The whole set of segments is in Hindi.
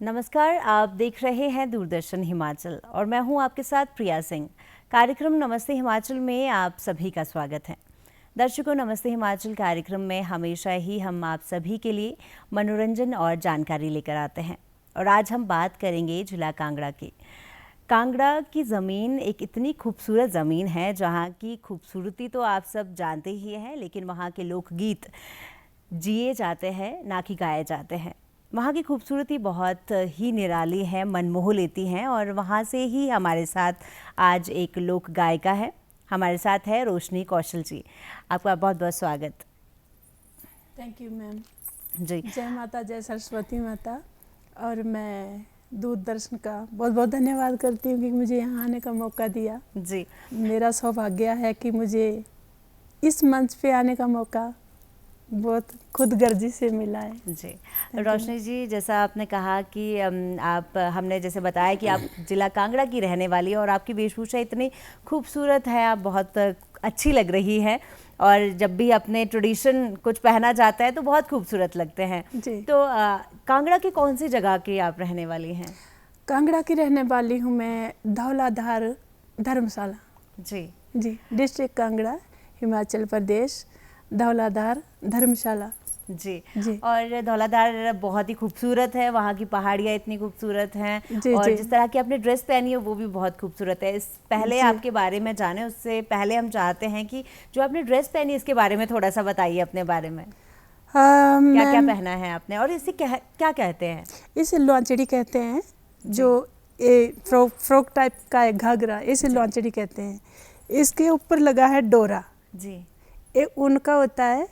नमस्कार, आप देख रहे हैं दूरदर्शन हिमाचल और मैं हूं आपके साथ प्रिया सिंह। कार्यक्रम नमस्ते हिमाचल में आप सभी का स्वागत है। दर्शकों, नमस्ते हिमाचल कार्यक्रम में हमेशा ही हम आप सभी के लिए मनोरंजन और जानकारी लेकर आते हैं और आज हम बात करेंगे जिला कांगड़ा की। कांगड़ा की ज़मीन एक इतनी खूबसूरत ज़मीन है जहाँ की खूबसूरती तो आप सब जानते ही हैं, लेकिन वहाँ के लोकगीत जिए जाते हैं ना कि गाए जाते हैं। वहाँ की खूबसूरती बहुत ही निराली है, मन मोह लेती हैं और वहाँ से ही हमारे साथ आज एक लोक गायिका है। हमारे साथ है रोशनी कौशल जी। आपका बहुत बहुत स्वागत। थैंक यू मैम जी। जय माता, जय सरस्वती माता। और मैं दूरदर्शन का बहुत बहुत धन्यवाद करती हूँ कि मुझे यहाँ आने का मौका दिया। जी, मेरा सौभाग्य है कि मुझे इस मंच पे आने का मौका बहुत खुदगर्जी से मिला है। जी रोशनी जी, जैसा आपने कहा कि आप हमने जैसे बताया कि आप जिला कांगड़ा की रहने वाली है और आपकी वेशभूषा इतनी खूबसूरत है, आप बहुत अच्छी लग रही है और जब भी अपने ट्रेडिशन कुछ पहना जाता है तो बहुत खूबसूरत लगते हैं। जी। तो कांगड़ा की कौन सी जगह की आप रहने वाली हैं? कांगड़ा की रहने वाली हूँ मैं, धौलाधार धर्मशाला। जी जी, डिस्ट्रिक्ट कांगड़ा, हिमाचल प्रदेश, धौलाधार धर्मशाला। जी जी। और धौलाधार बहुत ही खूबसूरत है, वहाँ की पहाड़ियाँ इतनी खूबसूरत हैं जी, और जी। जिस तरह की आपने ड्रेस पहनी है वो भी बहुत खूबसूरत है। इस पहले जी। आपके बारे में जाने उससे पहले हम चाहते हैं कि जो आपने ड्रेस पहनी इसके बारे में थोड़ा सा बताइए अपने बारे में। क्या क्या मैम, पहना है आपने और इसे क्या कहते हैं? इसे लॉन्चड़ी कहते हैं। जो ये फ्रॉक टाइप का है घाघरा, इसे लॉन्चड़ी कहते हैं। इसके ऊपर लगा है डोरा। जी। ये ऊन का होता है।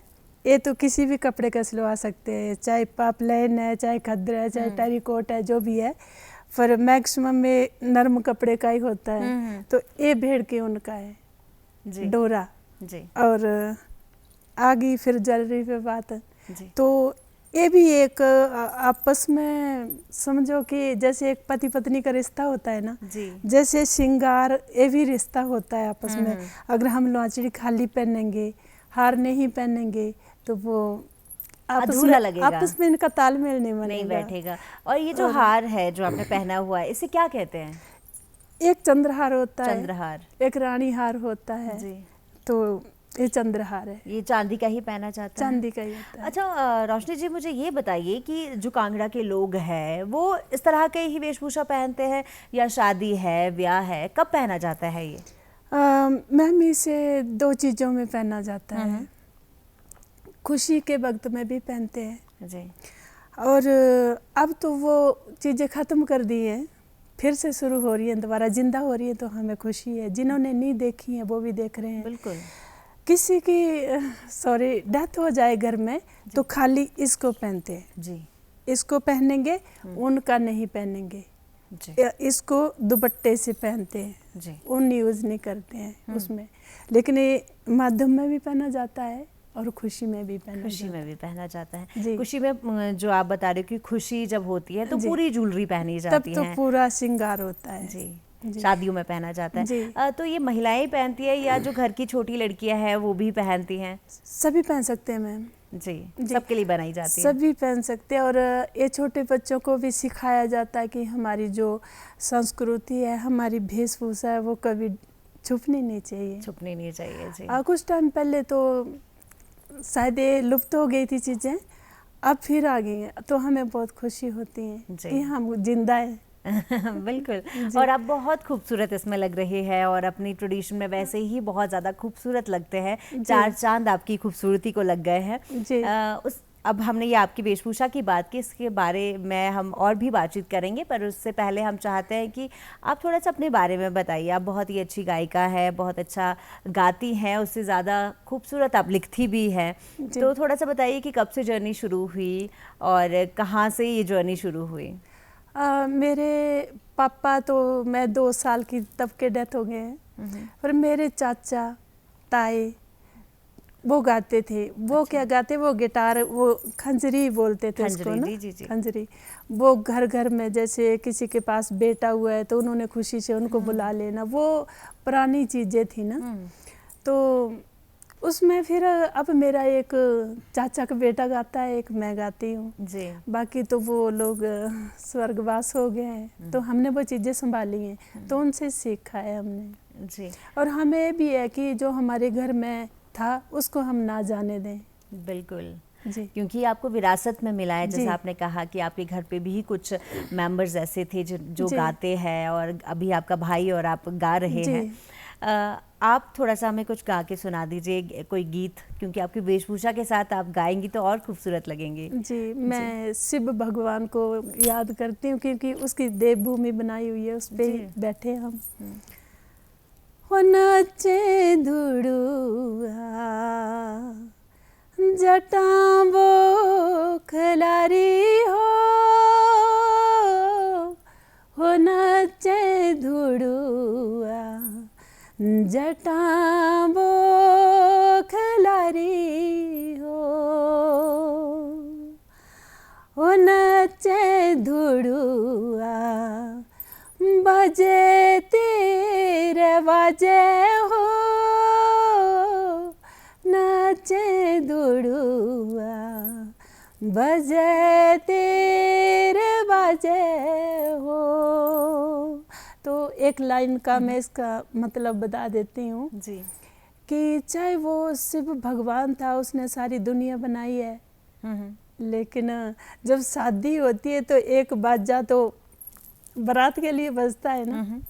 ये तो किसी भी कपड़े का सिलवा सकते हैं, चाहे पापलेन है, चाहे खद्दर है, चाहे टेरिकोट है, जो भी है। पर मैक्सिमम में नरम कपड़े का ही होता है। तो ये भेड़ के ऊन का है। जी। डोरा। जी। और आगे फिर ज्वेलरी पे बात है। जी। तो ये भी एक आपस में समझो कि जैसे एक पति पत्नी का रिश्ता होता है ना, जी। जैसे श्रृंगार ये भी रिश्ता होता है आपस में। अगर हम लॉन्चड़ी खाली पहनेंगे, हार नहीं पहनेंगे, तो वो अधूरा लगेगा, आपस में इनका तालमेल नहीं नहीं बनेगा। बैठेगा। और ये जो हार है जो आपने पहना हुआ है इसे क्या कहते हैं? एक चंद्रहार होता है, चंद्रहार। एक रानी हार होता है। जी। तो ये चंद्रहार है, ये चांदी का ही पहना जाता है? चांदी का ही होता है। अच्छा रोशनी जी, मुझे ये बताइए कि जो कांगड़ा के लोग हैं वो इस तरह के ही वेशभूषा पहनते हैं या शादी है, ब्याह है, कब पहना जाता है ये? मैम, इसे दो चीज़ों में पहना जाता है। खुशी के वक्त में भी पहनते हैं जी। और अब तो वो चीज़ें ख़त्म कर दी हैं, फिर से शुरू हो रही हैं, दोबारा जिंदा हो रही है। तो हमें खुशी है, जिन्होंने नहीं देखी है वो भी देख रहे हैं। बिल्कुल। किसी की डेथ हो जाए घर में तो खाली इसको पहनते हैं। जी। इसको पहनेंगे, उनका नहीं पहनेंगे। जी। इसको दुपट्टे से पहनते हैं। जी। ऊन यूज़ नहीं करते हैं उसमें। लेकिन ये माध्यम में भी पहना जाता है और खुशी में भी पहना जाता है। जी। खुशी में जो आप बता रहे हो कि खुशी जब होती है तो पूरी ज्वेलरी पहनी जाती है, तब तो पूरा श्रृंगार होता है। जी। शादियों में पहना जाता है। जी। तो ये महिलाएं पहनती है या जो घर की छोटी लड़कियां हैं वो भी पहनती हैं? सभी पहन सकते हैं मैम। जी। सबके लिए बनाई जाती है। सभी पहन सकते हैं। और ये छोटे बच्चों को भी सिखाया जाता है कि हमारी जो संस्कृति है, हमारी वेशभूषा है, वो कभी छुपनी नहीं चाहिए। जी। कुछ टाइम पहले तो शायद ये लुप्त हो गई थी चीज़ें, अब फिर आ गई हैं। तो हमें बहुत खुशी होती है कि हम जिंदा हैं। बिल्कुल। और आप बहुत खूबसूरत इसमें लग रही है और अपनी ट्रेडिशन में वैसे ही बहुत ज़्यादा खूबसूरत लगते हैं। चार चांद आपकी खूबसूरती को लग गए हैं। अब हमने ये आपकी वेशभूषा की बात की, इसके बारे में हम और भी बातचीत करेंगे, पर उससे पहले हम चाहते हैं कि आप थोड़ा सा अपने बारे में बताइए। आप बहुत ही अच्छी गायिका है, बहुत अच्छा गाती हैं, उससे ज़्यादा खूबसूरत आप लिखती भी हैं। तो थोड़ा सा बताइए कि कब से जर्नी शुरू हुई और कहाँ से ये जर्नी शुरू हुई? मेरे पापा तो मैं 2 साल की तब के डेथ हो गए हैं। पर मेरे चाचा ताए वो गाते थे। वो क्या गाते, वो गिटार, वो खंजरी बोलते थे उसको ना। जी। खंजरी। वो घर घर में जैसे किसी के पास बेटा हुआ है तो उन्होंने खुशी से उनको बुला लेना, वो पुरानी चीज़ें थी ना। तो उसमें फिर अब मेरा एक चाचा का बेटा गाता है, एक मैं गाती हूँ जी। बाकी तो वो लोग स्वर्गवास हो गए हैं, तो हमने वो चीज़ें संभाली हैं, तो उनसे सीखा है हमने जी। और हमें भी है कि जो हमारे घर में था उसको हम ना जाने दें। बिल्कुल जी, क्योंकि आपको विरासत में मिला है, जैसा आपने कहा कि आपके घर पे भी कुछ मेंबर्स ऐसे थे जो गाते हैं और अभी आपका भाई और आप गा रहे हैं। आप थोड़ा सा हमें कुछ गा के सुना दीजिए कोई गीत, क्योंकि आपकी वेशभूषा के साथ आप गाएंगी तो और खूबसूरत लगेंगी। जी, मैं शिव भगवान को याद करती हूँ क्योंकि उसकी देवभूमि बनाई हुई है, उस पर बैठे हम। हो नचे धुड़ुआ जटांबो खलारी हो नचे धुड़ुआ जटांबो खलारी हो नचे धुड़ुआ बजे तेरे बाजे हो नचे धुड़ुआ बजे तेरे बाजे हो। तो एक लाइन का मैं इसका मतलब बता देती हूँ जी कि चाहे वो शिव भगवान था, उसने सारी दुनिया बनाई है, लेकिन जब शादी होती है तो एक बाजा तो बारात के लिए बजता है ना,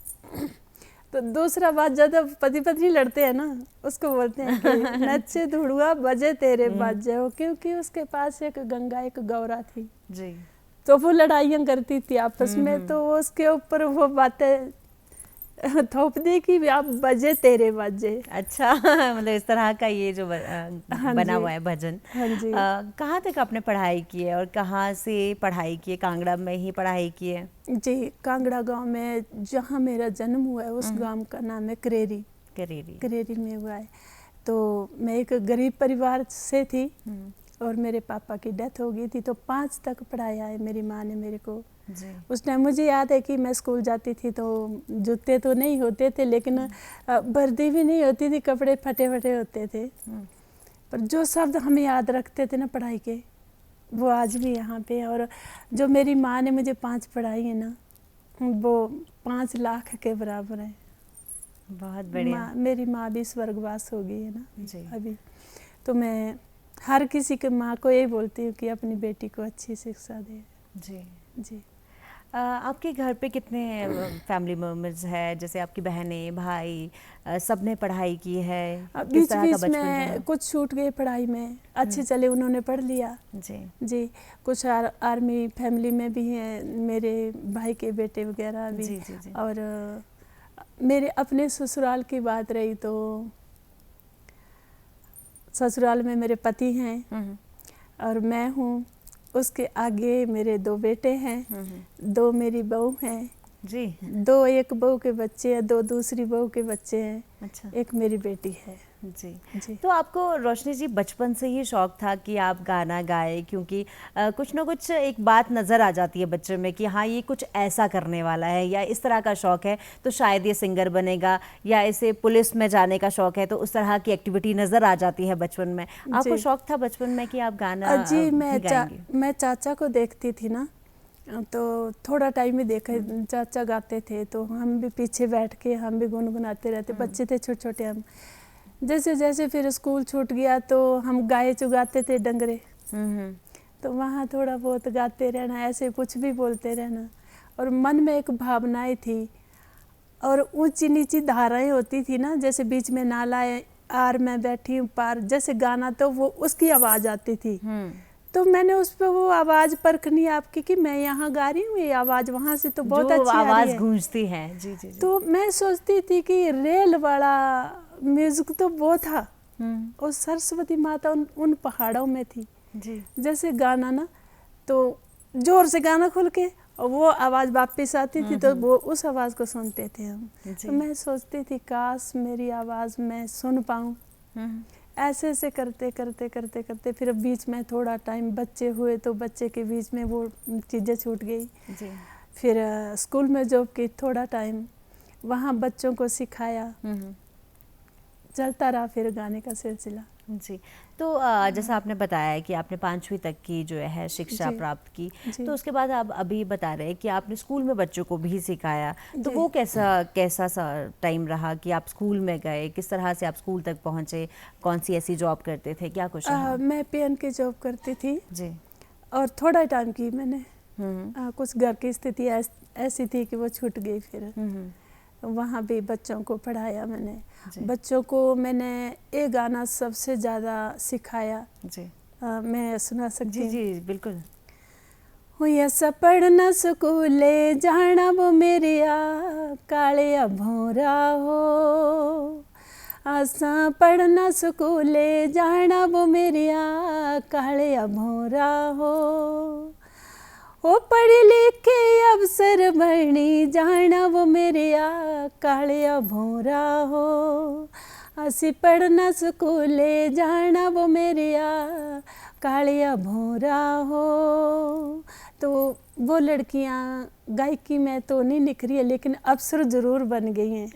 तो दूसरा बाजा जब पति पत्नी लड़ते हैं ना, उसको बोलते हैं कि नचे धुड़ुआ बजे तेरे बाजे हो, क्योंकि उसके पास एक गंगा एक गौरा थी जी, तो वो लड़ाइयाँ करती थी आपस में, तो उसके ऊपर वो बातें थोप दी कि आप बजे तेरे बाजे। अच्छा मतलब इस तरह का ये जो बना हुआ है भजन। हाँ जी। कहाँ तक आपने पढ़ाई की है और कहाँ से पढ़ाई की है? कांगड़ा में ही पढ़ाई की है? जी, कांगड़ा गांव में जहाँ मेरा जन्म हुआ है उस गांव का नाम है करेरी। करेरी में हुआ है। तो मैं एक गरीब परिवार से थी और मेरे पापा की डेथ हो गई थी, तो 5 तक पढ़ाया है मेरी माँ ने मेरे को। उस टाइम मुझे याद है कि मैं स्कूल जाती थी तो जूते तो नहीं होते थे, लेकिन वर्दी भी नहीं होती थी, कपड़े फटे फटे होते थे, पर जो शब्द हमें याद रखते थे ना पढ़ाई के, वो आज भी यहाँ पे। और जो मेरी माँ ने मुझे 5 पढ़ाई है ना, वो 5 लाख के बराबर है। बहुत बढ़िया। मेरी माँ भी स्वर्गवास हो गई है ना जी। अभी, तो मैं हर किसी के माँ को ये बोलती हूँ कि अपनी बेटी को अच्छी शिक्षा दे। जी जी। आपके घर पे कितने फैमिली मेम्बर्स हैं? जैसे आपकी बहनें भाई सब ने पढ़ाई की है? बीच बीच में कुछ छूट गए पढ़ाई में, अच्छे चले उन्होंने पढ़ लिया। जी, कुछ आर्मी फैमिली में भी हैं, मेरे भाई के बेटे वगैरह भी। जी। और मेरे अपने ससुराल की बात रही तो ससुराल में मेरे पति हैं और मैं हूँ, उसके आगे मेरे 2 बेटे हैं, 2 मेरी बहू हैं जी, 2 एक बहू के बच्चे हैं, 2 दूसरी बहू के बच्चे हैं। अच्छा। एक मेरी बेटी है। जी। तो आपको रोशनी जी बचपन से ही शौक था कि आप गाना गाएं? क्योंकि कुछ ना कुछ एक बात नज़र आ जाती है बच्चे में कि हाँ ये कुछ ऐसा करने वाला है या इस तरह का शौक है तो शायद ये सिंगर बनेगा, या इसे पुलिस में जाने का शौक है तो उस तरह की एक्टिविटी नज़र आ जाती है बचपन में। आपको शौक था बचपन में कि आप गाना जी, मैं चाचा को देखती थी ना, तो थोड़ा टाइम ही देखा, चाचा गाते थे तो हम भी पीछे बैठ के हम भी गुनगुनाते रहते। बच्चे थे छोटे छोटे हम। जैसे जैसे फिर स्कूल छूट गया तो हम गाए चुगाते थे डंगरे, तो वहाँ थोड़ा बहुत गाते रहना, ऐसे कुछ भी बोलते रहना। और मन में एक भावनाएं थी और ऊंची नीची धाराएं होती थी ना, जैसे बीच में नाला है, आर मैं बैठी हूँ पार, जैसे गाना तो वो उसकी आवाज़ आती थी। तो मैंने उस पर वो आवाज़ परखनी आपकी कि मैं यहाँ गा रही हूँ, ये आवाज़ वहाँ से तो बहुत अच्छी आवाज़ गूंजती है। जी। तो मैं सोचती थी कि रेल वाला म्यूजिक तो वो था और सरस्वती माता उन पहाड़ों में थी जी। जैसे गाना ना तो जोर से गाना खुल के और वो आवाज़ वापस आती थी, तो वो उस आवाज़ को सुनते थे हम। तो मैं सोचती थी काश मेरी आवाज़ मैं सुन पाऊँ। ऐसे ऐसे करते करते करते करते फिर बीच में थोड़ा टाइम बच्चे हुए तो बच्चे के बीच में वो चीज़ें छूट गई जी। फिर स्कूल में जॉब की थोड़ा टाइम, वहाँ बच्चों को सिखाया, चलता रहा फिर गाने का सिलसिला। जी, तो जैसा आपने बताया कि आपने 5वीं तक की जो है शिक्षा प्राप्त की, तो उसके बाद आप अभी बता रहे हैं कि आपने स्कूल में बच्चों को भी सिखाया, तो वो कैसा सा टाइम रहा कि आप स्कूल में गए, किस तरह से आप स्कूल तक पहुँचे, कौन सी ऐसी जॉब करते थे, क्या कुछ? मैं PN की जॉब करती थी जी, और थोड़ा टाइम की मैंने, कुछ घर की स्थिति ऐसी थी कि वो छूट गई। फिर वहाँ भी बच्चों को पढ़ाया मैंने, बच्चों को मैंने ये गाना सबसे ज़्यादा सिखाया। जी, मैं सुना सकती हूँ? जी जी बिल्कुल। ऐसा पढ़ना स्कूले जाना वो मेरिया काले भोरा हो, आसा पढ़ना स्कूले जाना वो मेरिया काले भोरा हो, ओ पढ़े लिखे अफसर बनी जाना वो मेरिया काले भोरा हो, असी पढ़ना स्कूले जाना वो मेरिया कालिया भोरा हो। तो वो लड़कियां गायकी में तो नहीं निखरी है, लेकिन अफसर जरूर बन गई हैं।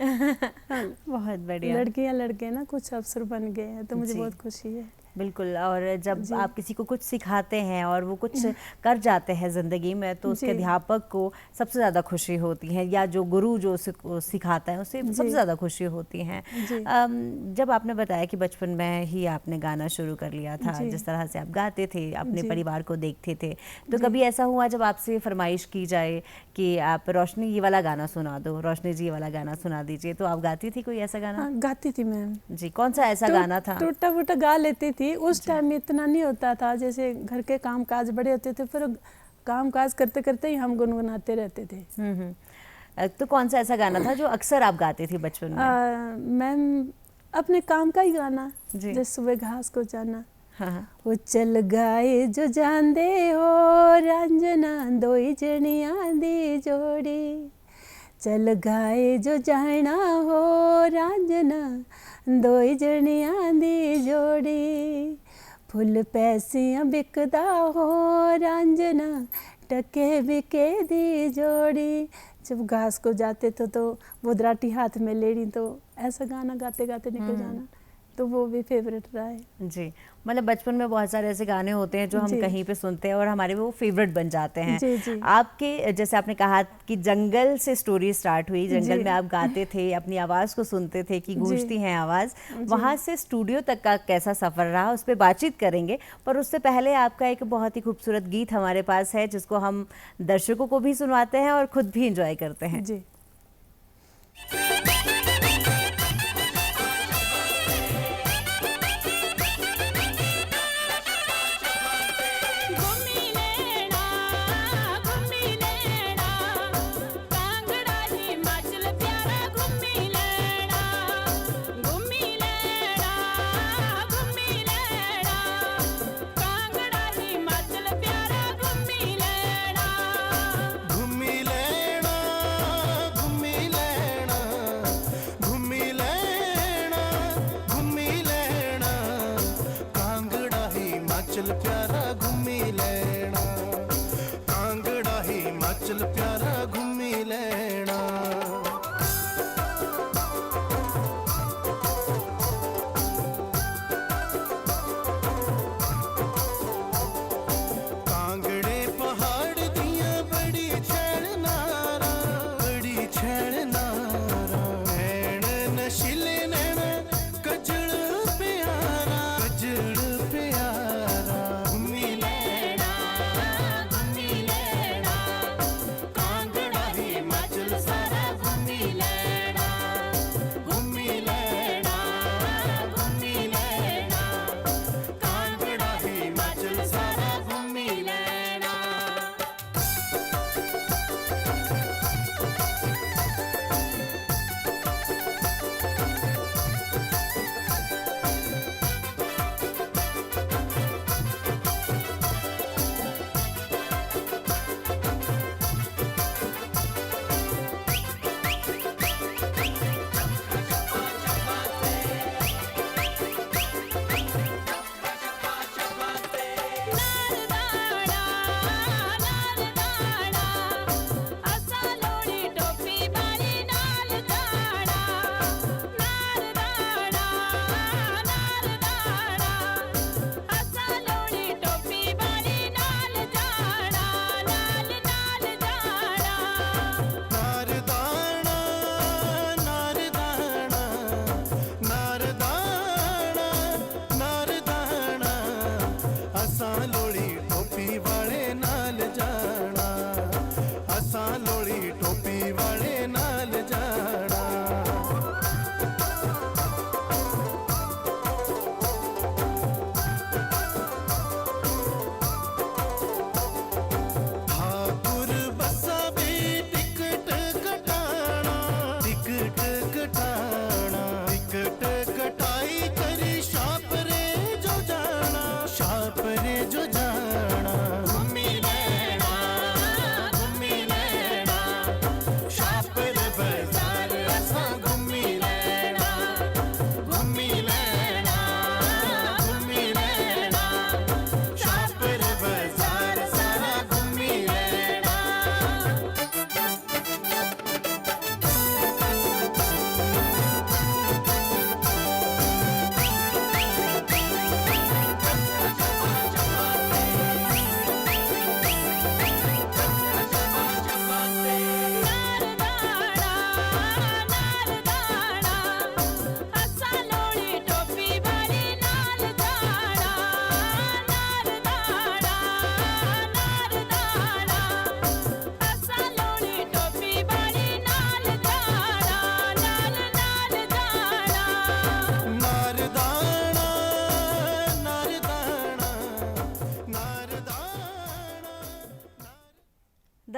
बहुत बढ़िया। लड़कियां लड़के ना कुछ अफसर बन गए हैं, तो मुझे बहुत खुशी है। बिल्कुल, और जब आप किसी को कुछ सिखाते हैं और वो कुछ कर जाते हैं ज़िंदगी में, तो उसके अध्यापक को सबसे ज़्यादा खुशी होती है, या जो गुरु जो सिखाता है उसे सबसे ज़्यादा खुशी होती है। जब आपने बताया कि बचपन में ही आपने गाना शुरू कर लिया था, जिस तरह से आप गाते थे, अपने परिवार को देखते थे, तो कभी ऐसा हुआ जब आपसे फरमाइश की जाए कि आप रोशनी ये वाला गाना सुना दो, रोशनी जी ये वाला गाना सुना दीजिए, तो आप गाती थी कोई ऐसा गाना? गाती थी मैम जी। कौन सा ऐसा गाना था? टूटा फूटा गा लेती थी। उस टाइम में इतना नहीं होता था, जैसे घर के काम काज बड़े होते थे, फिर काम काज करते करते ही हम गुनगुनाते रहते थे। तो कौन सा ऐसा गाना था जो अक्सर आप गाती थी बचपन में? मैम अपने काम का ही गाना, जैसे सुबह घास को जाना। वो चल गाए जो जांदे हो रंजना दोई जनिया दी जोड़ी, चल गाए जो जाना हो रंजना दोई जनिया दी जोड़ी, फुल पैसियां बिकदा हो रंजना टके बिके दी जोड़ी। जब घास को जाते थे तो वो दराटी हाथ में लेनी, तो ऐसा गाना गाते गाते निकल जाना, तो वो भी फेवरेट रहा है। जी, मतलब बचपन में बहुत सारे ऐसे गाने होते हैं जो हम कहीं पे सुनते हैं और हमारे वो फेवरेट बन जाते हैं। जी। आपके जैसे आपने कहा कि जंगल से स्टोरी स्टार्ट हुई, जंगल में आप गाते थे, अपनी आवाज़ को सुनते थे कि गूंजती है आवाज़, वहाँ से स्टूडियो तक का कैसा सफ़र रहा उस पर बातचीत करेंगे, पर उससे पहले आपका एक बहुत ही खूबसूरत गीत हमारे पास है जिसको हम दर्शकों को भी सुनवाते हैं और खुद भी इंजॉय करते हैं। जी।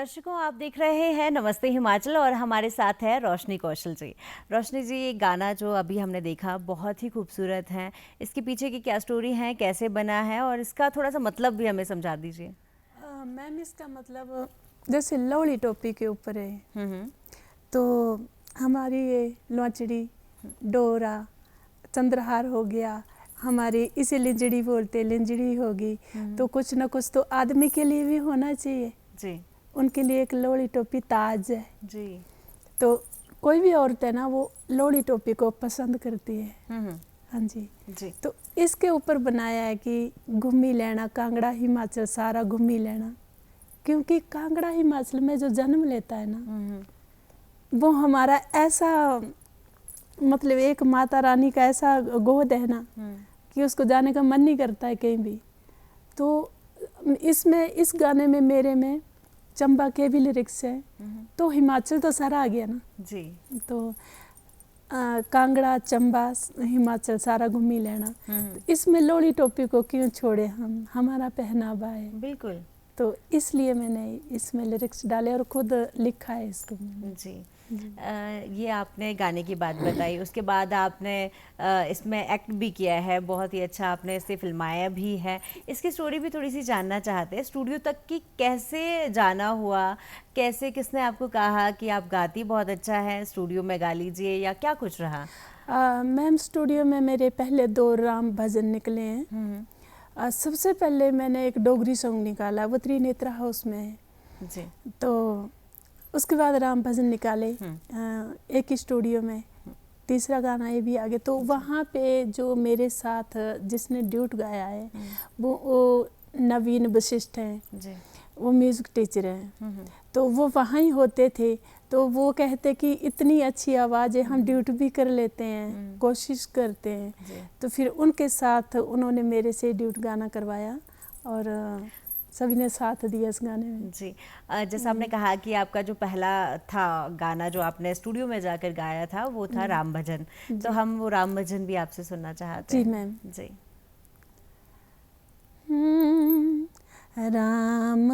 दर्शकों, आप देख रहे हैं नमस्ते हिमाचल और हमारे साथ है रोशनी कौशल जी। रोशनी जी, ये गाना जो अभी हमने देखा बहुत ही खूबसूरत है, इसके पीछे की क्या स्टोरी है, कैसे बना है और इसका थोड़ा सा मतलब भी हमें समझा दीजिए। मैम, इसका मतलब जैसे लौड़ी टोपी के ऊपर है, तो हमारी ये लौचड़ी, डोरा, चंद्रहार हो गया, हमारी इसे लिंजड़ी बोलते, लिंजड़ी होगी, तो कुछ ना कुछ तो आदमी के लिए भी होना चाहिए जी। उनके लिए एक लौड़ी टोपी ताज है जी। तो कोई भी औरत है ना, वो लौड़ी टोपी को पसंद करती है। हाँ जी। जी। तो इसके ऊपर बनाया है कि घूमी लेना कांगड़ा हिमाचल सारा घूमी लेना, क्योंकि कांगड़ा हिमाचल में जो जन्म लेता है ना, वो हमारा ऐसा मतलब एक माता रानी का ऐसा गोद है ना कि उसको जाने का मन नहीं करता है कहीं भी। तो इसमें इस गाने में मेरे में चंबा के भी लिरिक्स है, तो हिमाचल तो सारा आ गया ना जी। तो कांगड़ा चंबा हिमाचल सारा घूमी लेना, तो इसमें लौड़ी टोपी को क्यों छोड़े हम, हमारा पहनावा है। बिल्कुल। तो इसलिए मैंने इसमें लिरिक्स डाले और खुद लिखा है इसको। जी। ये आपने गाने की बात बताई, उसके बाद आपने इसमें एक्ट भी किया है, बहुत ही अच्छा आपने इसे फिल्माया भी है। इसकी स्टोरी भी थोड़ी सी जानना चाहते हैं, स्टूडियो तक की कैसे जाना हुआ, कैसे किसने आपको कहा कि आप गाती बहुत अच्छा है, स्टूडियो में गा लीजिए, या क्या कुछ रहा? मैम, स्टूडियो में मेरे पहले 2 राम भजन निकले हैं। सबसे पहले मैंने एक डोगरी सॉन्ग निकाला, वो त्रिनेत्रा हाउस में है जी। तो उसके बाद राम भजन निकाले एक ही स्टूडियो में, तीसरा गाना ये भी आ गया। तो वहाँ पे जो मेरे साथ जिसने ड्यूट गाया है वो नवीन वशिष्ठ हैं जी। वो म्यूज़िक टीचर हैं, तो वो वहाँ ही होते थे। तो वो कहते कि इतनी अच्छी आवाज़ है, हम ड्यूट भी कर लेते हैं, कोशिश करते हैं। तो फिर उनके साथ उन्होंने मेरे से ड्यूट गाना करवाया और सभी ने साथ दिया इस गाने में। जी। जैसा आपने कहा कि आपका जो पहला था गाना जो आपने स्टूडियो में जाकर गाया था वो था राम भजन, तो हम वो राम भजन भी आपसे सुनना चाहते हैं। जी मैम। जी। राम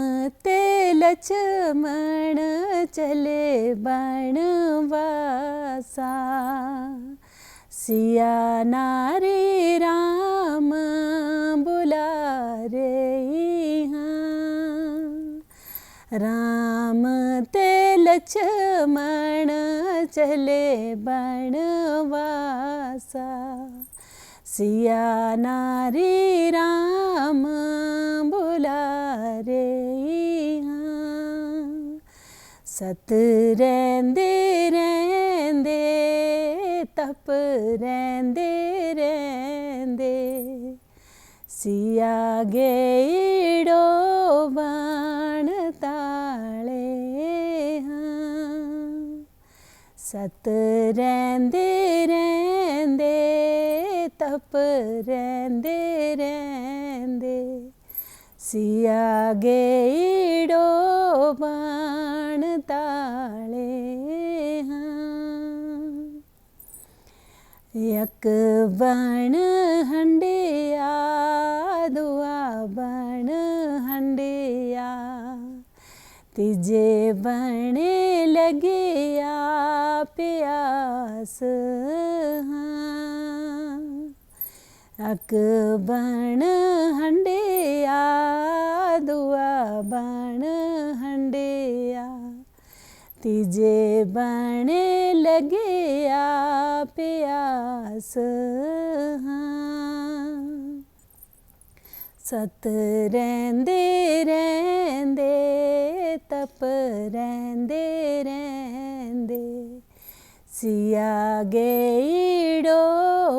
ते लक्ष्मण चले बनवासा, सिया नारी राम बुला रे हाँ। राम ते लक्ष्मण चले बनवासा, सिया नारी राम बुला रे हाँ। सत रैंदे रैंदे तप रैंदे रैंदे, सिया गेड़ो बाण ताले हाँ। सत रैंदे रैंदे तप रैंदे रैंदे, सिया गेड़ो बाण ताले हाँ। यक बण हंडिया दुआ बण हंडिया, तीजे बणे लगिया प्यास हाँ। अक बण हंडिया दुआ बण हंडिया, तीजे बणे लगिया प्यास हाँ। सत रैंदे रैंदे तप रैंदे रैंदे, सिया गेड़ो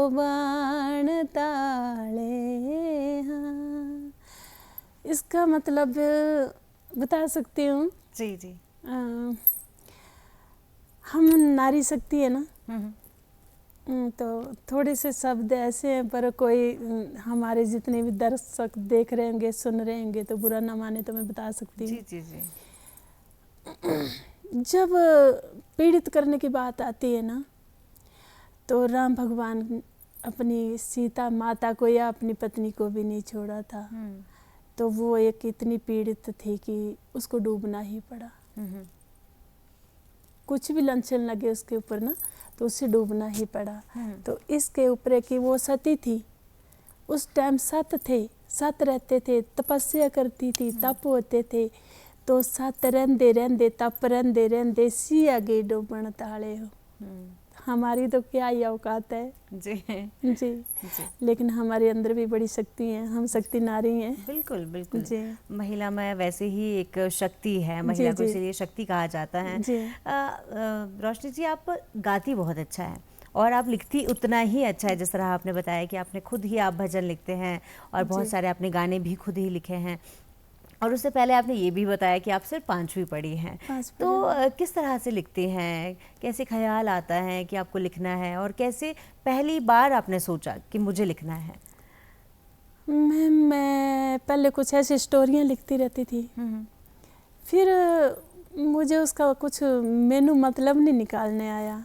बाण ताले हाँ। इसका मतलब बता सकती हूँ। जी जी। हम नारी शक्ति है ना, तो थोड़े से शब्द ऐसे हैं, पर कोई हमारे जितने भी दर्शक देख रहे होंगे सुन रहे होंगे तो बुरा ना माने तो मैं बता सकती हूँ। जी जी जी। जब पीड़ित करने की बात आती है ना, तो राम भगवान अपनी सीता माता को या अपनी पत्नी को भी नहीं छोड़ा था। तो वो एक इतनी पीड़ित थी कि उसको डूबना ही पड़ा। कुछ भी लंचन लगे उसके ऊपर ना तो उसे डूबना ही पड़ा। तो इसके ऊपर कि वो सती थी, उस टाइम सत थे, सत रहते थे, तपस्या करती थी, तप होते थे। तो सत रहंदे रहंदे तप रहंदे रहंदे सी आगे डूबण ताले हो। हमारी तो क्या ही औकात है जी जी, लेकिन हमारे अंदर भी बड़ी शक्ति है, हम शक्ति नारी हैं। बिल्कुल बिल्कुल जी। महिला में वैसे ही एक शक्ति है, महिला को इसीलिए शक्ति कहा जाता है। रोशनी जी, आप गाती बहुत अच्छा है और आप लिखती उतना ही अच्छा है। जिस तरह आपने बताया कि आपने खुद ही आप भजन लिखते हैं और बहुत सारे आपने गाने भी खुद ही लिखे हैं, और उससे पहले आपने ये भी बताया कि आप सिर्फ 5वीं पढ़ी हैं। तो किस तरह से लिखती हैं, कैसे ख्याल आता है कि आपको लिखना है, और कैसे पहली बार आपने सोचा कि मुझे लिखना है? मैं पहले कुछ ऐसी स्टोरियाँ लिखती रहती थी, फिर मुझे उसका कुछ मेनू मतलब नहीं निकालने आया।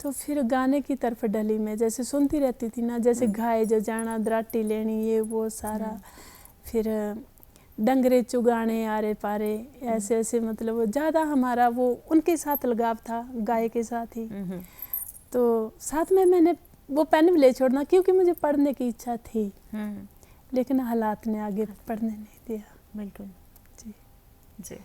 तो फिर गाने की तरफ डली मैं, जैसे सुनती रहती थी ना, जैसे घाय जो जाना, दराटी लेनी, ये वो सारा, फिर डंगरे चुगाने आरे पारे, ऐसे ऐसे, मतलब ज़्यादा हमारा वो उनके साथ लगाव था, गाय के साथ ही। तो साथ में मैंने वो पेन भी ले छोड़ना, क्योंकि मुझे पढ़ने की इच्छा थी, लेकिन हालात ने आगे पढ़ने नहीं दिया। बिल्कुल जी जी।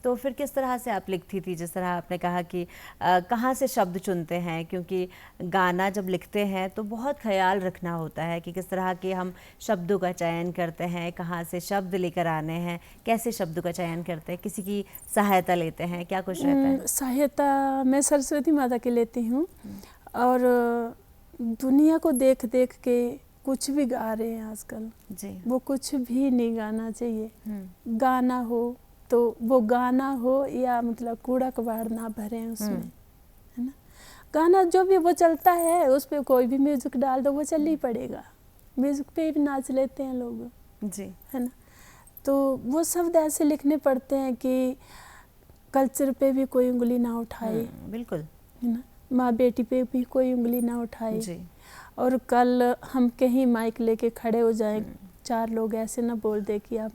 तो फिर किस तरह से आप लिखती थी? जिस तरह आपने कहा कि कहाँ से शब्द चुनते हैं, क्योंकि गाना जब लिखते हैं तो बहुत ख्याल रखना होता है कि किस तरह के हम शब्दों का चयन करते हैं, कहाँ से शब्द लेकर आने हैं, कैसे शब्दों का चयन करते हैं, किसी की सहायता लेते हैं, क्या कुछ रहता है? सहायता मैं सरस्वती माता की लेती हूँ, और दुनिया को देख देख के कुछ भी गा रहे हैं आजकल जी, वो कुछ भी नहीं गाना चाहिए। गाना हो तो वो गाना हो या मतलब कूड़ा कबाड़ ना भरें उसमें, है ना। गाना जो भी वो चलता है, उस पर कोई भी म्यूजिक डाल दो वो चल ही पड़ेगा, म्यूजिक पे भी नाच लेते हैं लोग जी, है ना। तो वो शब्द ऐसे लिखने पड़ते हैं कि कल्चर पे भी कोई उंगली ना उठाए, बिल्कुल, है ना, माँ बेटी पे भी कोई उंगली ना उठाए जी। और कल हम कहीं माइक लेके खड़े हो जाएं, 4 लोग ऐसे ना बोल दे कि आप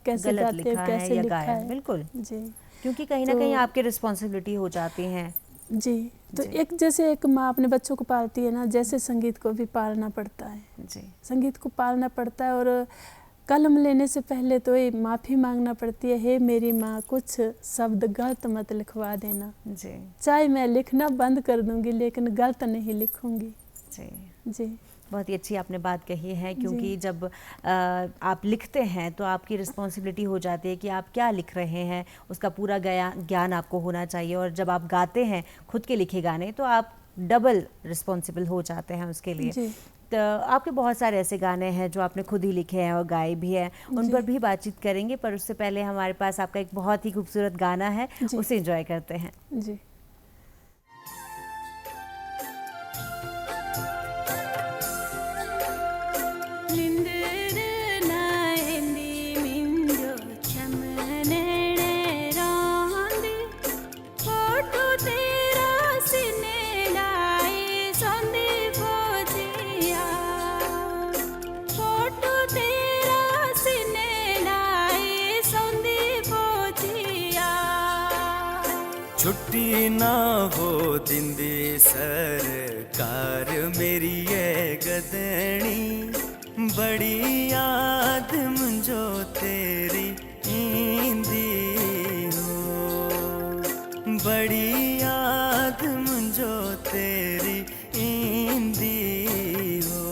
कैसे गाते हो, कैसे लिखा है। बिल्कुल जी, क्योंकि कहीं ना कहीं आपकी रिस्पॉन्सिबिलिटी हो जाती है। जी, तो जी। एक जैसे एक माँ अपने बच्चों को पालती है ना, जैसे संगीत को भी पालना पड़ता है जी, संगीत को पालना पड़ता है। और कलम लेने से पहले तो ये माफ़ी मांगना पड़ती है, हे मेरी माँ कुछ शब्द गलत मत लिखवा देना जी, चाहे मैं लिखना बंद कर दूंगी लेकिन गलत नहीं लिखूंगी। जी जी, बहुत ही अच्छी आपने बात कही है, क्योंकि जब आप लिखते हैं तो आपकी रिस्पॉन्सिबिलिटी हो जाती है कि आप क्या लिख रहे हैं, उसका पूरा ज्ञान आपको होना चाहिए। और जब आप गाते हैं खुद के लिखे गाने तो आप डबल रिस्पॉन्सिबल हो जाते हैं उसके लिए। तो आपके बहुत सारे ऐसे गाने हैं जो आपने खुद ही लिखे हैं और गाए भी हैं, उन पर भी बातचीत करेंगे, पर उससे पहले हमारे पास आपका एक बहुत ही खूबसूरत गाना है, उसे एंजॉय करते हैं। जी। छुट्टी ना हो दिंदी सरकार मेरी ये गदनी, बड़ी याद मुझो तेरी इंदी हो, बड़ी याद मुझो तेरी इंदी हो।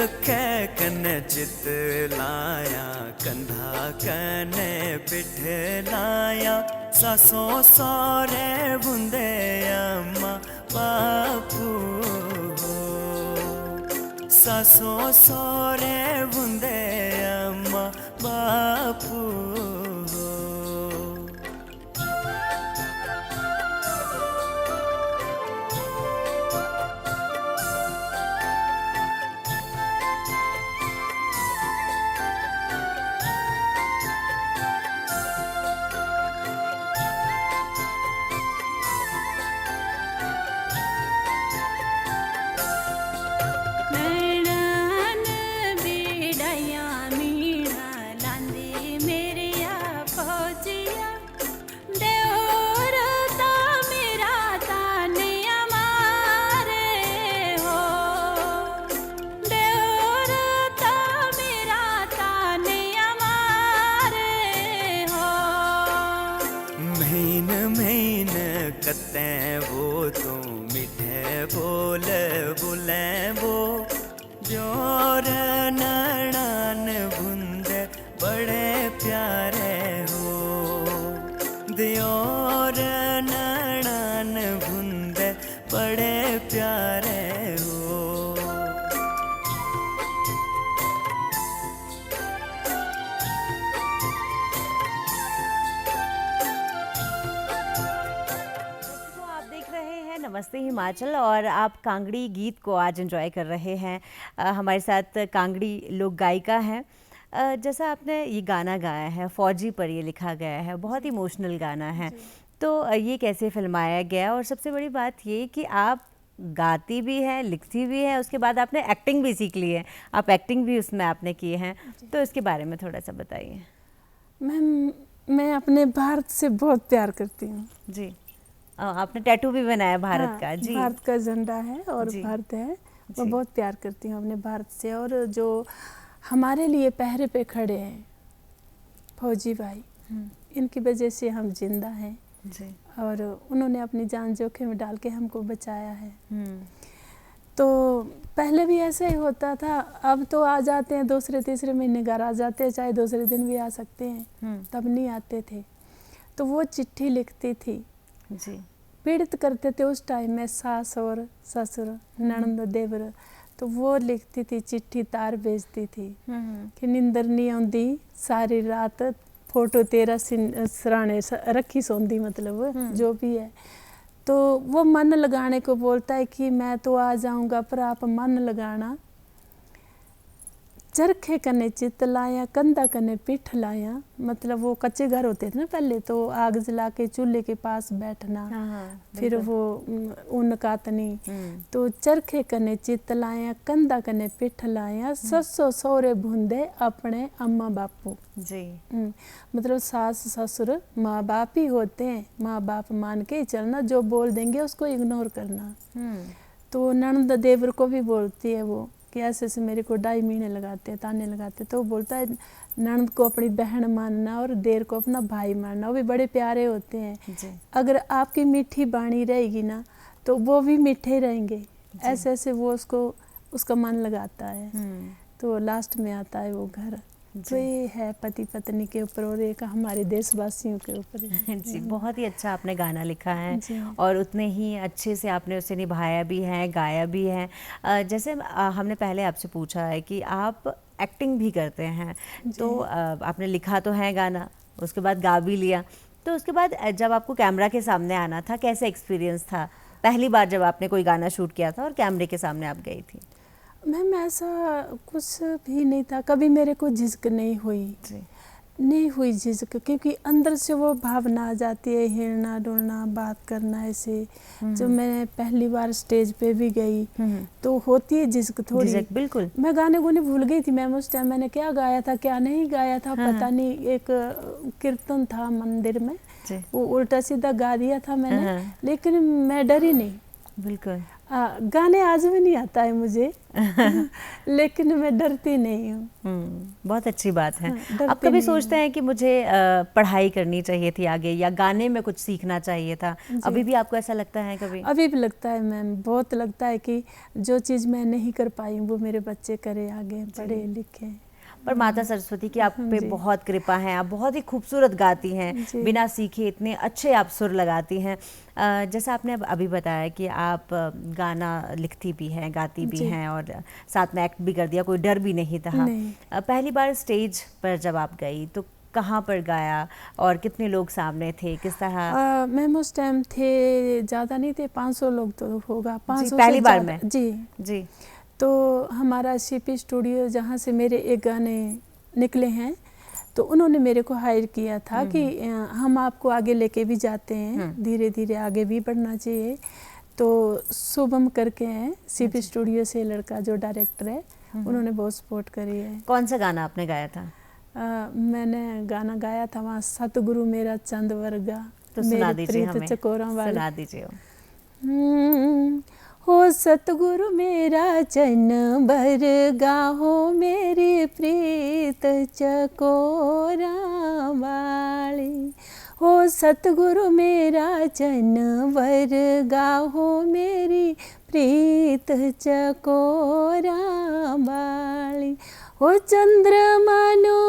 खे कने चित लाया कंधा कने पिठ लाया सासो सौरे बुंदे अम्मा बापू हो सासो सौरे बुंदे अम्मा बापू हो कते वो तू मिठे बोल बुले वो जोर नैनान बुंदे बड़े प्यारे हो दियोर नैनान बुंदे बड़े प्यारे हो नमस्ते हिमाचल और आप कांगड़ी गीत को आज एंजॉय कर रहे हैं। हमारे साथ कांगड़ी लोक गायिका हैं। जैसा आपने ये गाना गाया है, फौजी पर ये लिखा गया है, बहुत इमोशनल गाना है, तो ये कैसे फिल्माया गया? और सबसे बड़ी बात ये कि आप गाती भी हैं, लिखती भी हैं, उसके बाद आपने एक्टिंग भी सीख ली है, आप एक्टिंग भी उसमें आपने की है, तो इसके बारे में थोड़ा सा बताइए। मैम, मैं अपने भारत से बहुत प्यार करती हूँ। जी, आपने टैटू भी बनाया भारत का? जी, भारत का झंडा है और भारत है, मैं बहुत प्यार करती हूँ अपने भारत से। और जो हमारे लिए पहरे पे खड़े हैं फौजी भाई, इनकी वजह से हम जिंदा हैं जी। और उन्होंने अपनी जान जोखिम में डाल के हमको बचाया है। तो पहले भी ऐसे ही होता था, अब तो आ जाते हैं दूसरे तीसरे महीने घर आ जाते हैं, चाहे दूसरे दिन भी आ सकते हैं, तब नहीं आते थे। तो वो चिट्ठी लिखती थी जी, पीड़ित करते थे उस टाइम में सास और ससुर, ननद देवर, तो वो लिखती थी चिट्ठी, तार भेजती थी कि नींदर नहीं आंदी सारी रात, फोटो तेरा सराने रखी सोंदी, मतलब जो भी है। तो वो मन लगाने को बोलता है कि मैं तो आ जाऊंगा पर आप मन लगाना। चरखे कने चित लाया कंधा कने पिठ लाया, मतलब वो कच्चे घर होते थे ना पहले, तो आग जला के चूल्हे के पास बैठना, फिर वो ऊन कातनी। तो चरखे कने चित लाया कंधा कने पिठ लाया, ससो सौरे भूंदे अपने अम्मा बापू जी। मतलब सास ससुर माँ बाप ही होते हैं, माँ बाप मान के ही चलना, जो बोल देंगे उसको इग्नोर करना। तो ननद देवर को भी बोलती है वो कि ऐसे ऐसे मेरे को 2.5 महीने लगाते हैं, ताने लगाते, तो बोलता है ननद को अपनी बहन मानना और देर को अपना भाई मानना, वो भी बड़े प्यारे होते हैं जी। अगर आपकी मीठी बाणी रहेगी ना तो वो भी मीठे रहेंगे, ऐसे ऐसे वो उसका मन लगाता है। तो लास्ट में आता है वो घर। तो ये है पति पत्नी के ऊपर और एक हमारे देशवासियों के ऊपर जी। बहुत ही अच्छा आपने गाना लिखा है और उतने ही अच्छे से आपने उसे निभाया भी है, गाया भी है। जैसे हमने पहले आपसे पूछा है कि आप एक्टिंग भी करते हैं, तो आपने लिखा तो है गाना, उसके बाद गा भी लिया, तो उसके बाद जब आपको कैमरा के सामने आना था, कैसा एक्सपीरियंस था पहली बार जब आपने कोई गाना शूट किया था और कैमरे के सामने आप गई थी? मैम, ऐसा कुछ भी नहीं था, कभी मेरे को झिझक नहीं हुई झिझक, क्योंकि अंदर से वो भावना आ जाती है, हिलना डुलना, बात करना ऐसे। जब मैं पहली बार स्टेज पे भी गई तो होती है झिझक थोड़ी, बिल्कुल। मैं गाने गुने भूल गई थी मैम, उस टाइम मैंने क्या गाया था क्या नहीं गाया था पता नहीं। एक कीर्तन था मंदिर में, वो उल्टा सीधा गा दिया था मैंने, लेकिन मैं डरी नहीं, बिल्कुल। गाने आज भी नहीं आता है मुझे लेकिन मैं डरती नहीं हूँ। बहुत अच्छी बात है। हाँ, आप कभी सोचते हैं कि मुझे पढ़ाई करनी चाहिए थी आगे, या गाने में कुछ सीखना चाहिए था? अभी भी आपको ऐसा लगता है कभी? अभी भी लगता है मैम, बहुत लगता है कि जो चीज़ मैं नहीं कर पाई वो मेरे बच्चे करे, आगे पढ़े लिखे। पर माता सरस्वती की आप पे बहुत कृपा है, आप बहुत ही खूबसूरत गाती हैं, बिना सीखे इतने अच्छे आप सुर लगाती हैं। जैसा आपने अभी बताया कि आप गाना लिखती भी हैं, गाती भी हैं और साथ में एक्ट भी कर दिया, कोई डर भी नहीं था। पहली बार स्टेज पर जब आप गई तो कहाँ पर गाया और कितने लोग सामने थे, किस तरह? मैम उस टाइम थे, ज़्यादा नहीं थे, 500 लोग तो होगा, 500 पहली बार में? जी जी। तो हमारा सीपी स्टूडियो जहाँ से मेरे एक गाने निकले हैं, तो उन्होंने मेरे को हायर किया था कि हम आपको आगे लेके भी जाते हैं, धीरे धीरे आगे भी बढ़ना चाहिए। तो शुभम करके हैं सीपी स्टूडियो से लड़का जो डायरेक्टर है, उन्होंने बहुत सपोर्ट करी है। कौन सा गाना आपने गाया था? मैंने गाना गाया था वहाँ, सतगुरु मेरा चंद वर्गा, तो सुना दीजिए हमें, चकोरा वाला। सुना दीजिए। हो सतगुरु मेरा चन बरगा, हो मेरी प्रीत चकोरा वाली। हो सतगुरु मेरा चन बरगा, हो मेरी प्रीत चकोरा वाली। हो चंद्रमानो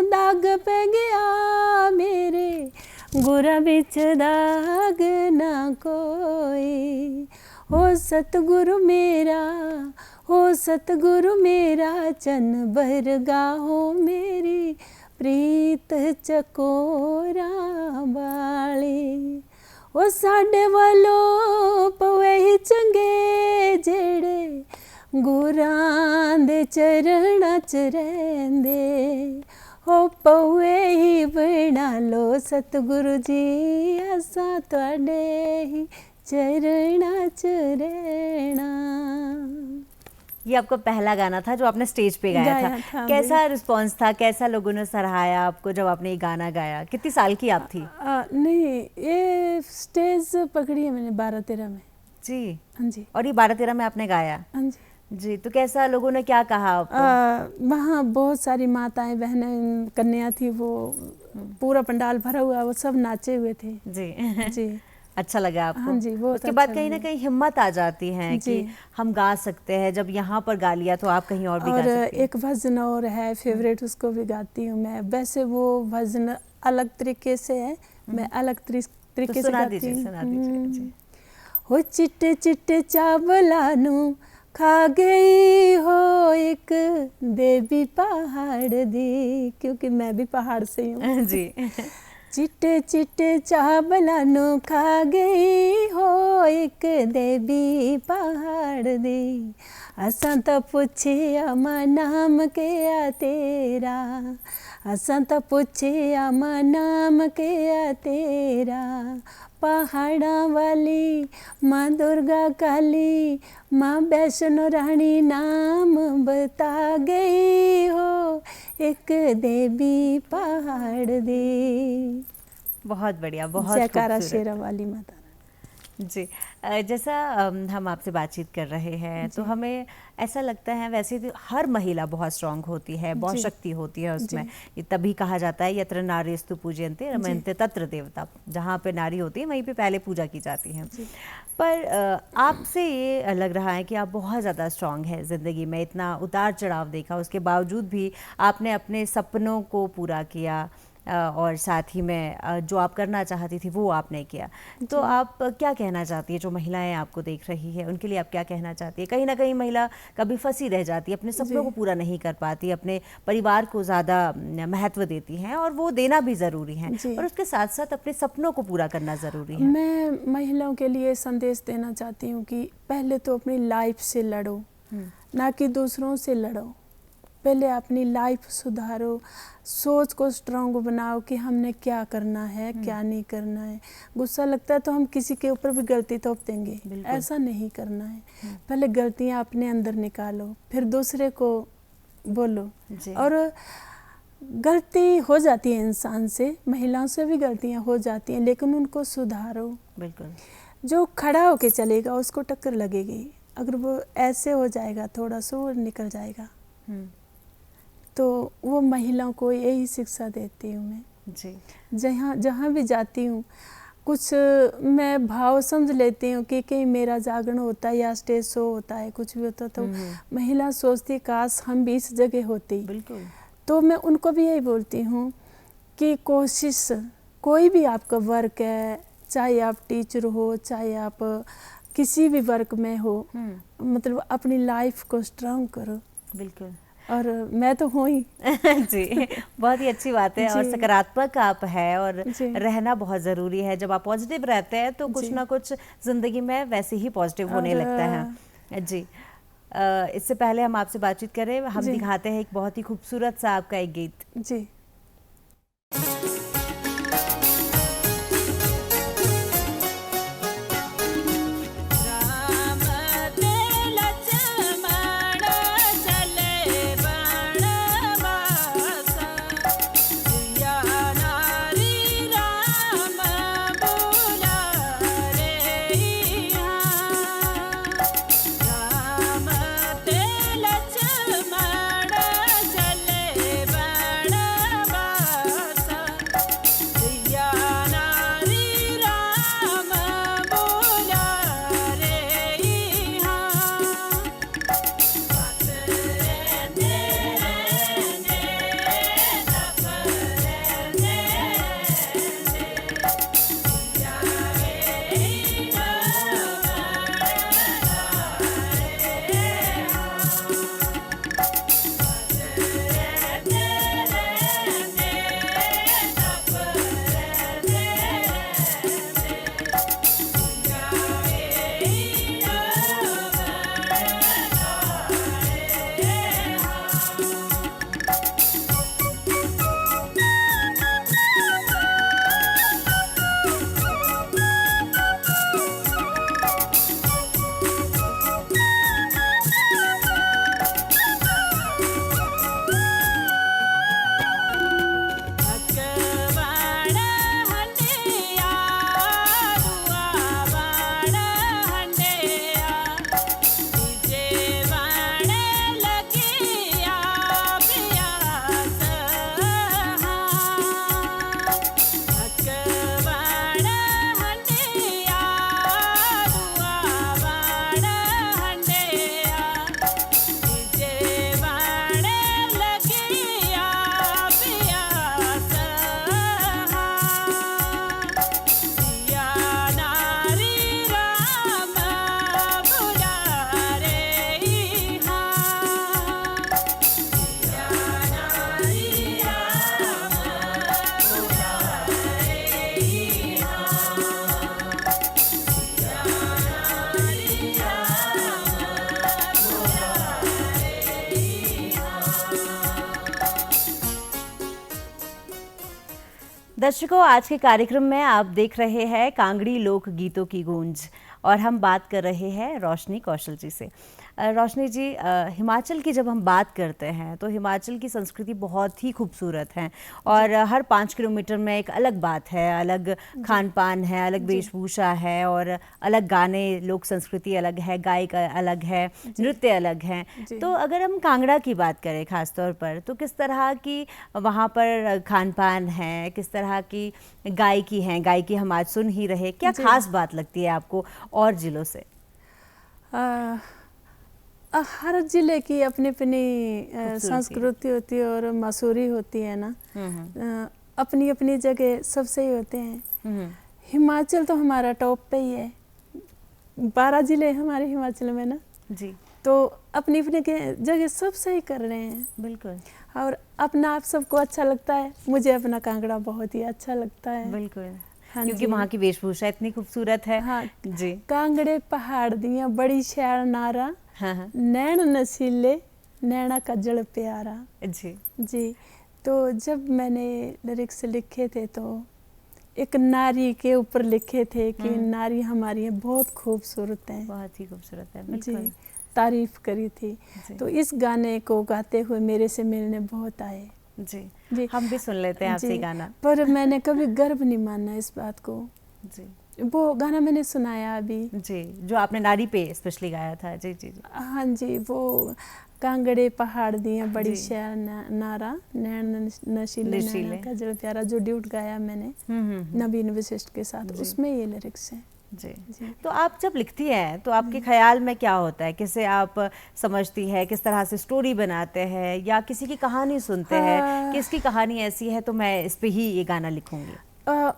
दाग पे गया मेरे, गुरा बिच दाग ना कोई। हो सतगुरु मेरा, हो सतगुरु मेरा चन बरगा, हो मेरी प्रीत चकोरा वाली। ओ साडे वालों पवे ही चंगे जेड़े गुरां दे चरणां च रहिंदे, हो पवे ही बना लो सतगुरु जी, असां तुहाडे ही चरणा चरणा। ये आपका पहला गाना था जो आपने स्टेज पे गाया था। कैसा रिस्पांस था, कैसा लोगों ने सराहाया आपको जब आपने ये गाना गाया? कितनी साल की आप थी? नहीं, ये स्टेज पकड़ी है मैंने 12-13 में। जी हाँ जी। और ये 12-13 में आपने गाया? हाँ जी। जी, तो कैसा लोगों ने क्या कहा आपको? वहाँ बहुत सारी माताएं बहनें कन्या थी, वो पूरा पंडाल भरा हुआ, वो सब नाचे हुए थे। जी जी। अच्छा लगा आपको? हाँ जी, बहुत उसके बाद कहीं ना कहीं हिम्मत आ जाती है कि हम गा सकते हैं। जब यहाँ पर गा लिया तो आप कहीं और भी गा सकते हैं। एक भजन और है फेवरेट, उसको भी गाती हूँ मैं। वैसे वो भजन अलग तरीके से है, मैं अलग तरीके से गाती हूँ। सुना दीजिए। हो चिट्टे चिट्टे चावला नू खा गई हो एक देवी पहाड़ दी, क्योंकि मैं भी पहाड़ से हूँ। जी। चिट्टे चिट्टे चावला नू खा गई हो एक देवी पहाड़ दी, असां तो पुछिया मां नाम क्या तेरा, असां तो पुछिया मां नाम क्या तेरा। पहाड़ा वाली माँ दुर्गा काली, माँ वैष्णो रानी नाम बता गई हो एक देवी पहाड़ दी। बहुत बढ़िया, बहुत जयकारा शेरा वाली माता। जी, जैसा हम आपसे बातचीत कर रहे हैं तो हमें ऐसा लगता है, वैसे तो हर महिला बहुत स्ट्रांग होती है, बहुत शक्ति होती है उसमें। ये तभी कहा जाता है यत्र नारीस्तु पूज्यन्ते रमन्ते तत्र देवता, जहाँ पे नारी होती है वहीं पे पहले पूजा की जाती है। पर आपसे ये लग रहा है कि आप बहुत ज़्यादा स्ट्रांग है ज़िंदगी में, इतना उतार चढ़ाव देखा, उसके बावजूद भी आपने अपने सपनों को पूरा किया और साथ ही में जो आप करना चाहती थी वो आपने किया। तो आप क्या कहना चाहती है, जो महिलाएं आपको देख रही है उनके लिए आप क्या कहना चाहती है? कहीं ना कहीं महिला कभी फंसी रह जाती है, अपने सपनों को पूरा नहीं कर पाती, अपने परिवार को ज़्यादा महत्व देती हैं और वो देना भी ज़रूरी है, और उसके साथ साथ अपने सपनों को पूरा करना ज़रूरी है। मैं महिलाओं के लिए संदेश देना चाहती हूँ कि पहले तो अपनी लाइफ से लड़ो, ना कि दूसरों से लड़ो। पहले अपनी लाइफ सुधारो, सोच को स्ट्रांग बनाओ कि हमने क्या करना है, क्या नहीं करना है। गुस्सा लगता है तो हम किसी के ऊपर भी गलती थोप देंगे, ऐसा नहीं करना है। पहले गलतियां अपने अंदर निकालो, फिर दूसरे को बोलो। और गलती हो जाती है इंसान से, महिलाओं से भी गलतियां हो जाती हैं, लेकिन उनको सुधारो। बिल्कुल। जो खड़ा होके चलेगा उसको टक्कर लगेगी, अगर वो ऐसे हो जाएगा थोड़ा सा वो निकल जाएगा। तो वो महिलाओं को यही शिक्षा देती हूँ मैं जी। जहाँ भी जाती हूँ कुछ मैं भाव समझ लेती हूँ कि कहीं मेरा जागरण होता है या स्टेज शो होता है, कुछ भी होता तो महिला सोचती काश हम भी इस जगह होती। बिल्कुल। तो मैं उनको भी यही बोलती हूँ कि कोशिश, कोई भी आपका वर्क है, चाहे आप टीचर हो, चाहे आप किसी भी वर्क में हो, मतलब अपनी लाइफ को स्ट्रांग करो। बिल्कुल। और मैं तो हूँ ही जी, बहुत ही अच्छी बात है। और सकारात्मक आप है और रहना बहुत ज़रूरी है। जब आप पॉजिटिव रहते हैं तो कुछ ना कुछ ज़िंदगी में वैसे ही पॉजिटिव होने लगता है। जी, इससे पहले हम आपसे बातचीत करें, हम दिखाते हैं एक बहुत ही खूबसूरत सा आपका एक गीत। जी। दर्शकों, आज के कार्यक्रम में आप देख रहे हैं कांगड़ी लोक गीतों की गूंज और हम बात कर रहे हैं रोशनी कौशल जी से। रोशनी जी, हिमाचल की जब हम बात करते हैं तो हिमाचल की संस्कृति बहुत ही खूबसूरत है और हर 5 किलोमीटर में एक अलग बात है, अलग खान पान है, अलग वेशभूषा है और अलग गाने, लोक संस्कृति अलग है, गायक अलग है, नृत्य अलग है। तो अगर हम कांगड़ा की बात करें खास तौर पर, तो किस तरह की वहाँ पर खान पान है, किस तरह की गायकी है? गायकी हम आज सुन ही रहे, क्या खास बात लगती है आपको और जिलों से? हर जिले की अपनी अपनी संस्कृति होती है और मशहूरी होती है ना। अपनी अपनी जगह सब सही होते हैं। हिमाचल तो हमारा टॉप पे ही है। 12 जिले हमारे हिमाचल में ना जी, तो अपनी अपनी जगह सब सही कर रहे हैं। बिल्कुल। और अपना आप सबको अच्छा लगता है। मुझे अपना कांगड़ा बहुत ही अच्छा लगता है। बिल्कुल। हाँ, क्योंकि वहाँ की वेशभूषा इतनी खूबसूरत है। हाँ जी। कांगड़े पहाड़ दिया बड़ी शैल नारा, हाँ। नैन नसीले नैना का जल प्यारा। जी। तो जब मैंने लिरिक्स लिखे थे तो एक नारी के ऊपर लिखे थे कि नारी हमारी बहुत खूबसूरत है, बहुत ही खूबसूरत है। जी, तारीफ करी थी। तो इस गाने को गाते हुए मेरे से मिलने बहुत आए। जी, हम भी सुन लेते हैं आपसे गाना। पर मैंने कभी गर्व नहीं माना इस बात को। जी, वो गाना मैंने सुनाया अभी जी, जो आपने नारी पे स्पेशली गाया था। जी जी जी। हाँ जी, वो कांगड़े पहाड़ दिया बड़ी शहर नारा नैन नशीले नैना का जल प्यारा, जो ड्यूट गाया मैंने नवीन वशिष्ठ के साथ, उसमें ये लिरिक्स हैं। जी। तो आप जब लिखती हैं तो आपके ख्याल में क्या होता है, किसे आप समझती है, किस तरह से स्टोरी बनाते हैं, या किसी की कहानी सुनते हैं कि इसकी कहानी ऐसी है तो मैं इस पे ही ये गाना लिखूंगी?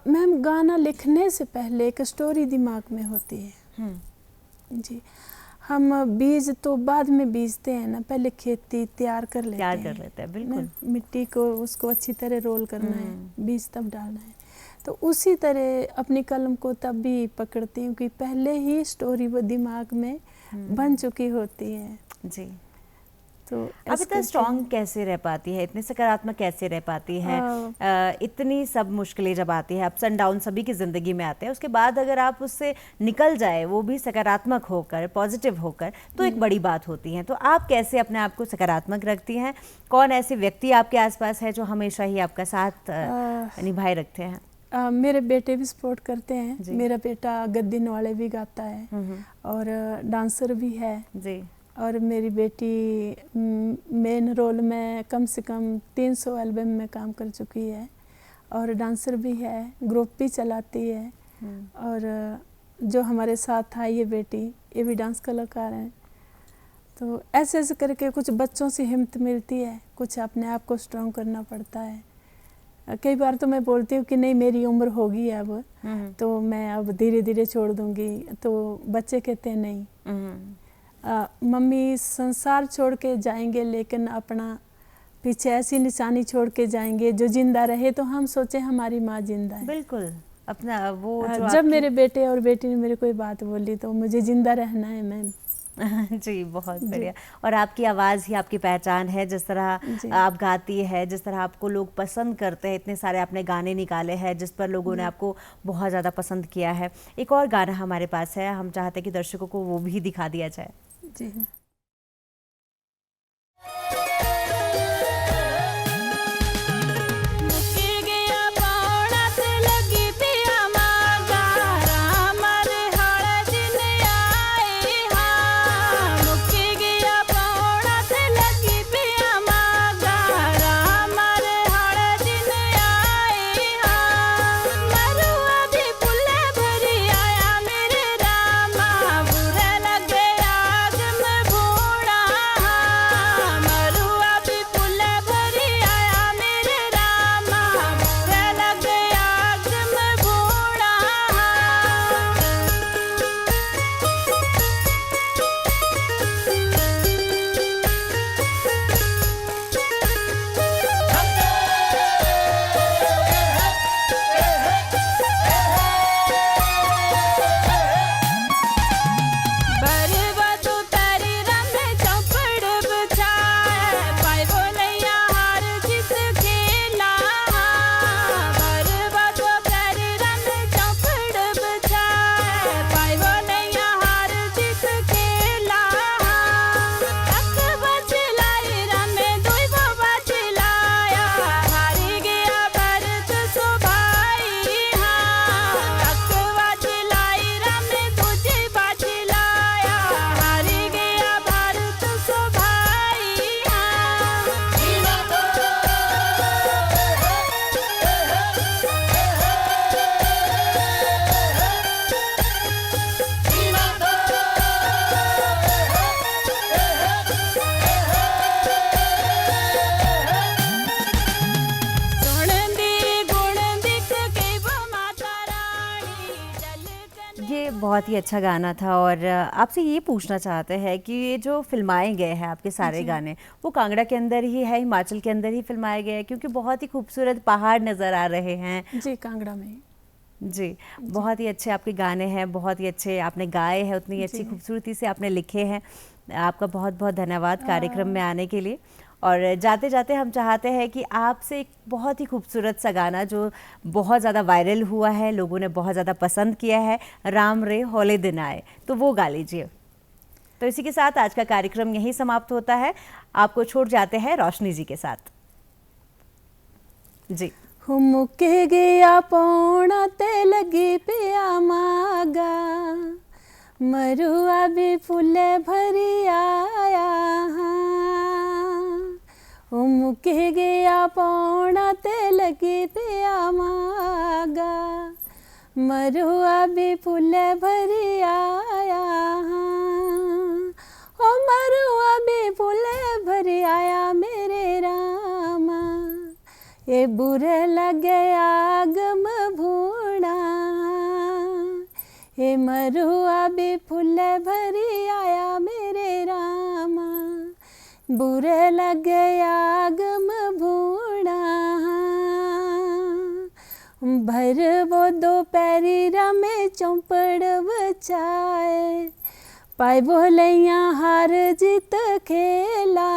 मैम, गाना लिखने से पहले एक स्टोरी दिमाग में होती है। जी, हम बीज तो बाद में बीजते हैं ना, पहले खेती तैयार कर लेते हैं। बिल्कुल, मिट्टी को उसको अच्छी तरह रोल करना है, बीज तब डालना है। तो उसी तरह अपनी कलम को तब भी पकड़ती हूँ कि पहले ही स्टोरी वो दिमाग में बन चुकी होती है। जी। तो अब इतना स्ट्रॉन्ग कैसे रह पाती है, इतनी सकारात्मक कैसे रह पाती है? इतनी सब मुश्किलें जब आती है, अप्स एंड डाउन सभी की ज़िंदगी में आते हैं, उसके बाद अगर आप उससे निकल जाए, वो भी सकारात्मक होकर, पॉजिटिव होकर, तो एक बड़ी बात होती है। तो आप कैसे अपने आप को सकारात्मक रखती हैं? कौन ऐसे व्यक्ति आपके आसपास है जो हमेशा ही आपका साथ निभाए रखते हैं? मेरे बेटे भी सपोर्ट करते हैं। मेरा बेटा गद्दी नवाले भी गाता है और डांसर भी है जी। और मेरी बेटी मेन रोल में कम से कम 300 एल्बम में काम कर चुकी है और डांसर भी है, ग्रुप भी चलाती है। और जो हमारे साथ था ये बेटी, ये भी डांस कलाकार हैं। तो ऐसे ऐसे करके कुछ बच्चों से हिम्मत मिलती है, कुछ अपने आप को स्ट्रॉन्ग करना पड़ता है। कई बार तो मैं बोलती हूँ कि नहीं, मेरी उम्र होगी अब, तो मैं अब धीरे धीरे छोड़ दूँगी। तो बच्चे कहते हैं नहीं, मम्मी संसार छोड़ के जाएंगे लेकिन अपना पीछे ऐसी निशानी छोड़ के जाएंगे जो जिंदा रहे, तो हम सोचे हमारी माँ जिंदा है। बिल्कुल, अपना वो जब मेरे बेटे और बेटी ने मेरे कोई बात बोली तो मुझे जिंदा रहना है मैम। जी, बहुत बढ़िया। और आपकी आवाज़ ही आपकी पहचान है, जिस तरह आप गाती है, जिस तरह आपको लोग पसंद करते हैं। इतने सारे आपने गाने निकाले हैं जिस पर लोगों ने आपको बहुत ज़्यादा पसंद किया है। एक और गाना हमारे पास है, हम चाहते हैं कि दर्शकों को वो भी दिखा दिया जाए। जी। बहुत ही अच्छा गाना था। और आपसे ये पूछना चाहते हैं कि ये जो फिल्माए गए हैं आपके सारे गाने, वो कांगड़ा के अंदर ही है, हिमाचल के अंदर ही फिल्माए गए हैं? क्योंकि बहुत ही खूबसूरत पहाड़ नज़र आ रहे हैं। जी, कांगड़ा में। जी, बहुत ही अच्छे आपके गाने हैं, बहुत ही अच्छे आपने गाए हैं, उतनी अच्छी खूबसूरती से आपने लिखे हैं। आपका बहुत बहुत धन्यवाद कार्यक्रम में आने के लिए। और जाते जाते हम चाहते हैं कि आपसे एक बहुत ही खूबसूरत सा गाना जो बहुत ज़्यादा वायरल हुआ है, लोगों ने बहुत ज़्यादा पसंद किया है, राम रे होले दिन आए, तो वो गा लीजिए। तो इसी के साथ आज का कार्यक्रम यहीं समाप्त होता है। आपको छोड़ जाते हैं रोशनी जी के साथ। जी। मुके गया पौना ते लगी पिया मागा, मरुआ भी फूले भरी आया। मुके गया पौना ते लगी पिया मागा, मरुआ भी फूले भरी आया। ओ मरुआ भी फूले भरी आया मेरे रामा, ये बुरे लगे आगम भूना। ये मरुआ भी फूले भरी आया मेरे रामा, बुरे लगे आगम भूना। भर वो दोपहरी रमे चौपड़ बचाए, पाई बोलैया हार जीत खेला।